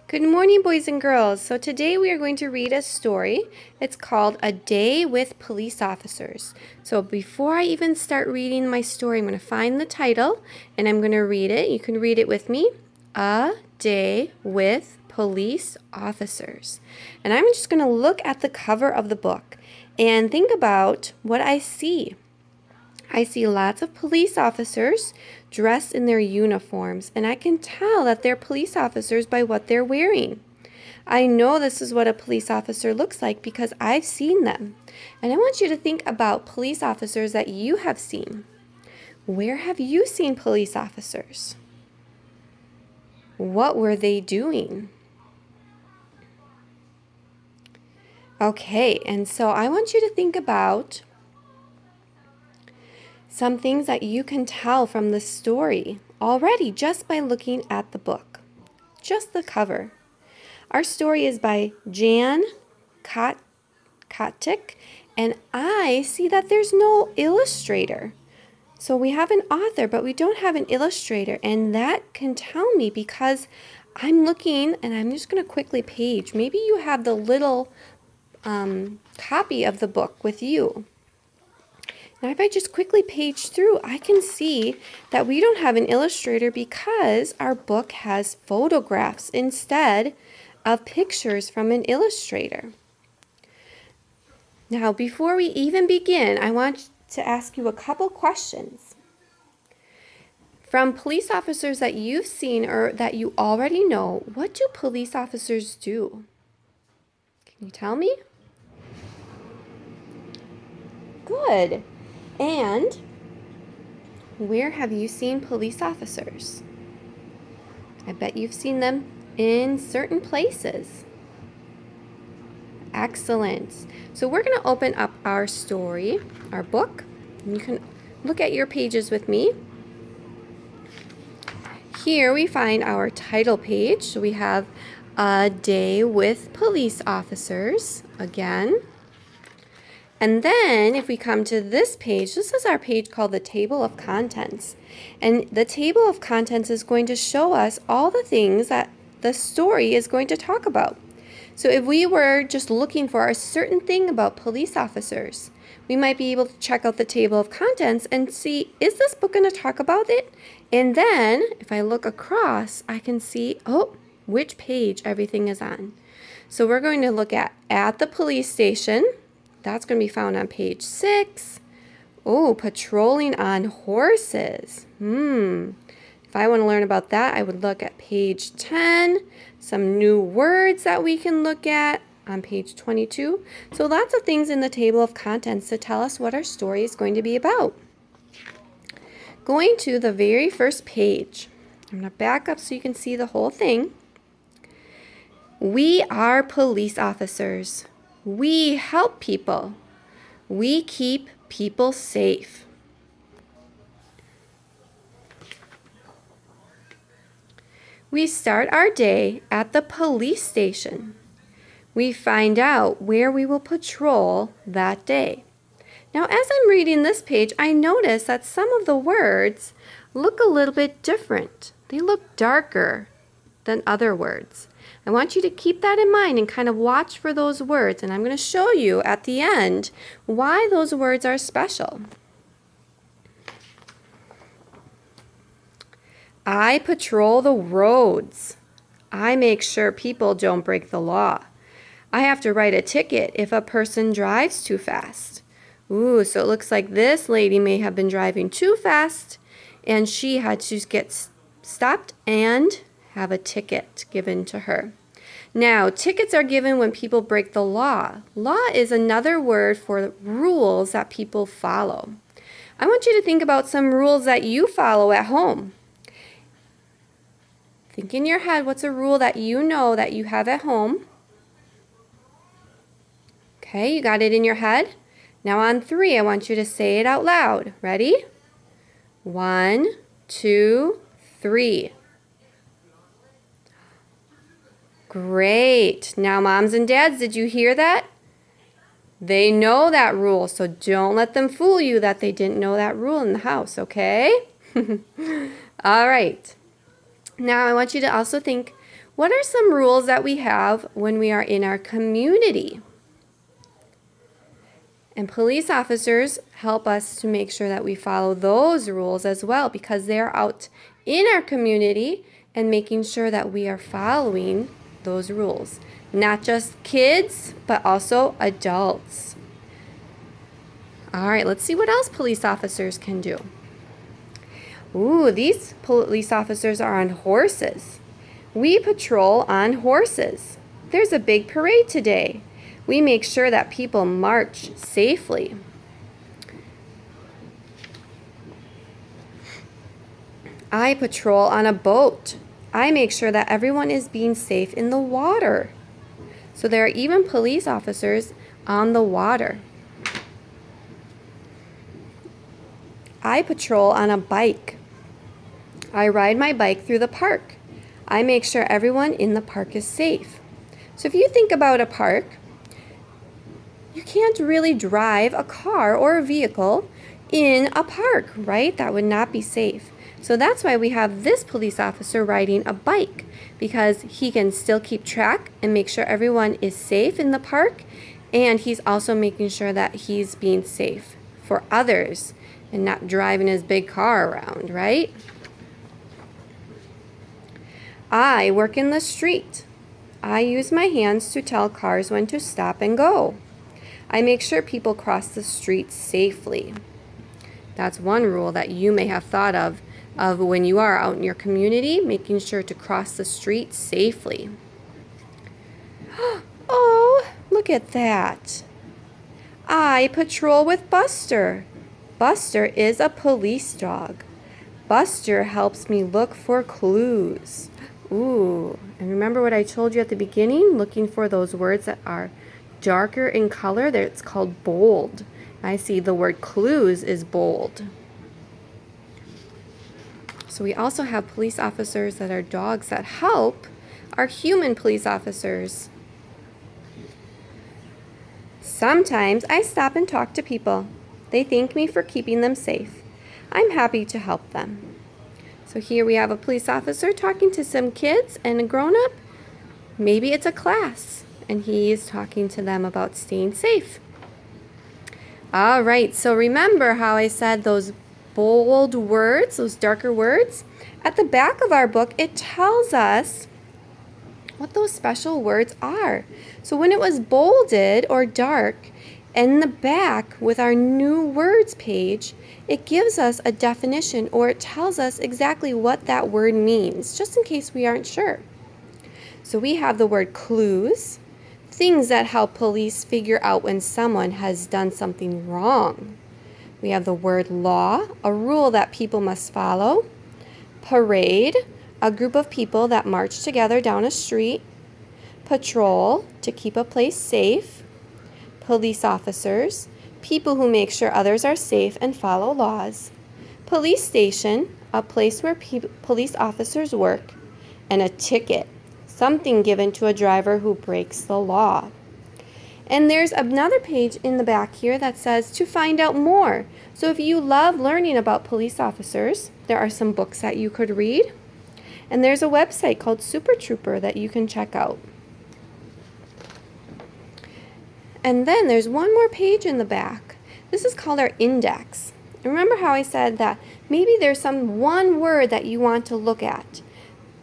Good morning, boys and girls. So today we are going to read a story. It's called A Day with Police Officers. So before I even start reading my story, I'm going to find the title and I'm going to read it. You can read it with me. A Day with Police Officers. And I'm just going to look at the cover of the book and think about what I see. I see lots of police officers dressed in their uniforms, and I can tell that they're police officers by what they're wearing. I know this is what a police officer looks like because I've seen them. And I want you to think about police officers that you have seen. Where have you seen police officers? What were they doing? Okay, and so I want you to think about some things that you can tell from the story already just by looking at the book, just the cover. Our story is by Jan Kotick, and I see that there's no illustrator. So we have an author, but we don't have an illustrator, and that can tell me because I'm looking, and I'm just going to quickly page. Maybe you have the little copy of the book with you. Now if I just quickly page through, I can see that we don't have an illustrator because our book has photographs instead of pictures from an illustrator. Now before we even begin, I want to ask you a couple questions. From police officers that you've seen or that you already know, what do police officers do? Can you tell me? Good. And where have you seen police officers? I bet you've seen them in certain places. Excellent. So we're going to open up our story, our book. And you can look at your pages with me. Here we find our title page. So we have A Day with Police Officers again. And then if we come to this page, this is our page called the Table of Contents. And the Table of Contents is going to show us all the things that the story is going to talk about. So if we were just looking for a certain thing about police officers, we might be able to check out the Table of Contents and see, is this book going to talk about it? And then if I look across, I can see, which page everything is on. So we're going to look at the police station. That's going to be found on page 6. Oh, patrolling on horses. If I want to learn about that, I would look at page 10. Some new words that we can look at on page 22. So lots of things in the table of contents to tell us what our story is going to be about. Going to the very first page. I'm going to back up so you can see the whole thing. We are police officers. We help people. We keep people safe. We start our day at the police station. We find out where we will patrol that day. Now, as I'm reading this page, I notice that some of the words look a little bit different. They look darker than other words. I want you to keep that in mind and kind of watch for those words. And I'm going to show you at the end why those words are special. I patrol the roads. I make sure people don't break the law. I have to write a ticket if a person drives too fast. Ooh, so it looks like this lady may have been driving too fast and she had to get stopped and have a ticket given to her. Now, tickets are given when people break the law. Law is another word for rules that people follow. I want you to think about some rules that you follow at home. Think in your head, what's a rule that you know that you have at home? Okay, you got it in your head? Now on 3, I want you to say it out loud. Ready? 1, 2, 3. Great. Now, moms and dads, did you hear that? They know that rule, so don't let them fool you that they didn't know that rule in the house, okay? All right. Now, I want you to also think, What are some rules that we have when we are in our community? And police officers help us to make sure that we follow those rules as well, because they're out in our community and making sure that we are following those rules. Not just kids, but also adults. All right, let's see what else police officers can do. Ooh, these police officers are on horses. We patrol on horses. There's a big parade today. We make sure that people march safely. I patrol on a boat. I make sure that everyone is being safe in the water. So there are even police officers on the water. I patrol on a bike. I ride my bike through the park. I make sure everyone in the park is safe. So if you think about a park, you can't really drive a car or a vehicle in a park, right? That would not be safe. So that's why we have this police officer riding a bike, because he can still keep track and make sure everyone is safe in the park, and he's also making sure that he's being safe for others and not driving his big car around, right? I work in the street. I use my hands to tell cars when to stop and go. I make sure people cross the street safely. That's one rule that you may have thought of when you are out in your community, making sure to cross the street safely. Oh, look at that. I patrol with Buster. Buster is a police dog. Buster helps me look for clues. Ooh, and remember what I told you at the beginning? Looking for those words that are darker in color, it's called bold. I see the word clues is bold. So we also have police officers that are dogs that help our human police officers. Sometimes I stop and talk to people. They thank me for keeping them safe. I'm happy to help them. So here we have a police officer talking to some kids and a grown-up. Maybe it's a class, and he is talking to them about staying safe. All right, so remember how I said those bold words, those darker words? At the back of our book, it tells us what those special words are. So when it was bolded or dark, in the back with our new words page, it gives us a definition, or it tells us exactly what that word means, just in case we aren't sure. So we have the word clues, things that help police figure out when someone has done something wrong. We have the word law, a rule that people must follow. Parade, a group of people that march together down a street. Patrol, to keep a place safe. Police officers, people who make sure others are safe and follow laws. Police station, a place where police officers work. And a ticket, something given to a driver who breaks the law. And there's another page in the back here that says to find out more. So if you love learning about police officers, there are some books that you could read. And there's a website called Super Trooper that you can check out. And then there's one more page in the back. This is called our index. Remember how I said that maybe there's one word that you want to look at.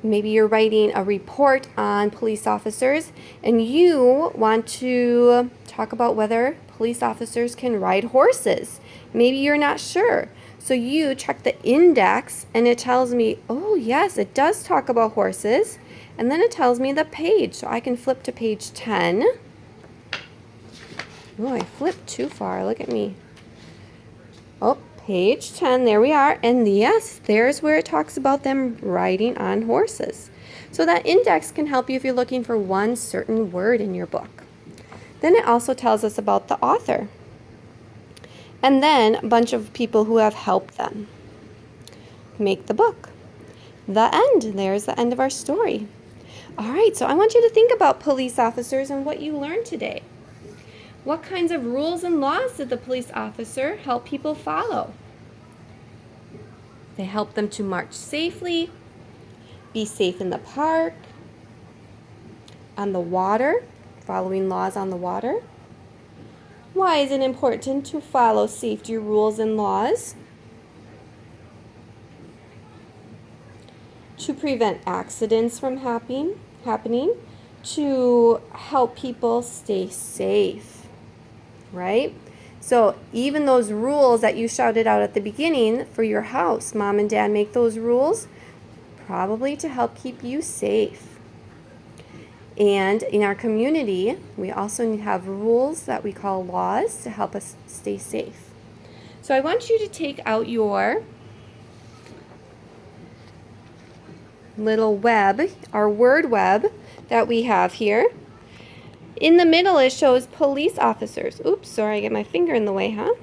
Maybe you're writing a report on police officers and you want to talk about whether police officers can ride horses. Maybe you're not sure. So you check the index and it tells me, oh yes, it does talk about horses. And then it tells me the page. So I can flip to page 10. Oh, I flipped too far. Look at me. Oh, page 10. There we are. And yes, there's where it talks about them riding on horses. So that index can help you if you're looking for one certain word in your book. Then it also tells us about the author. And then a bunch of people who have helped them make the book. The end. There's the end of our story. All right, so I want you to think about police officers and what you learned today. What kinds of rules and laws did the police officer help people follow? They help them to march safely, be safe in the park, on the water, following laws on the water. Why is it important to follow safety rules and laws? To prevent accidents from happening, to help people stay safe, right? So even those rules that you shouted out at the beginning for your house, mom and dad make those rules probably to help keep you safe. And in our community, we also have rules that we call laws to help us stay safe. So I want you to take out your little web, our word web that we have here. In the middle it shows police officers. Oops, sorry, I get my finger in the way, huh?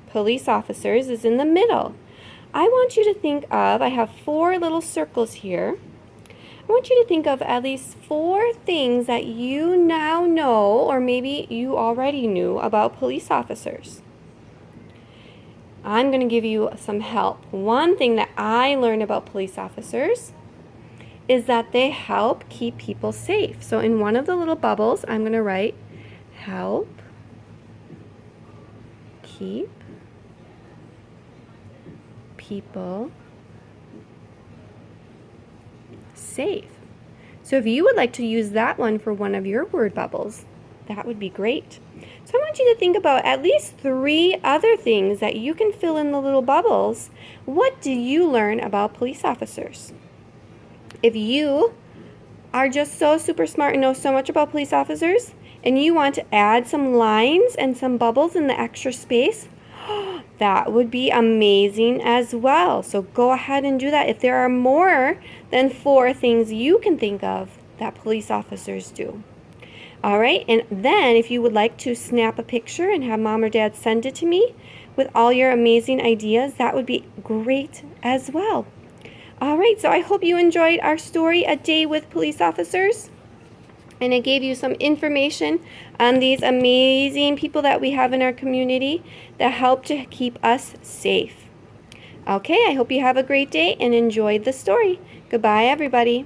Police officers is in the middle. I want you to think of, I have 4 little circles here. I want you to think of at least 4 things that you now know, or maybe you already knew, about police officers. I'm going to give you some help. One thing that I learned about police officers is that they help keep people safe. So in one of the little bubbles, I'm going to write help keep people safe. So if you would like to use that one for one of your word bubbles, that would be great. So I want you to think about at least 3 other things that you can fill in the little bubbles. What do you learn about police officers? If you are just so super smart and know so much about police officers, and you want to add some lines and some bubbles in the extra space, that would be amazing as well. So go ahead and do that. If there are more than 4 things you can think of that police officers do. All right, and then if you would like to snap a picture and have mom or dad send it to me with all your amazing ideas, that would be great as well. All right, so I hope you enjoyed our story, A Day with Police Officers. And it gave you some information on these amazing people that we have in our community that help to keep us safe. Okay, I hope you have a great day and enjoyed the story. Goodbye, everybody.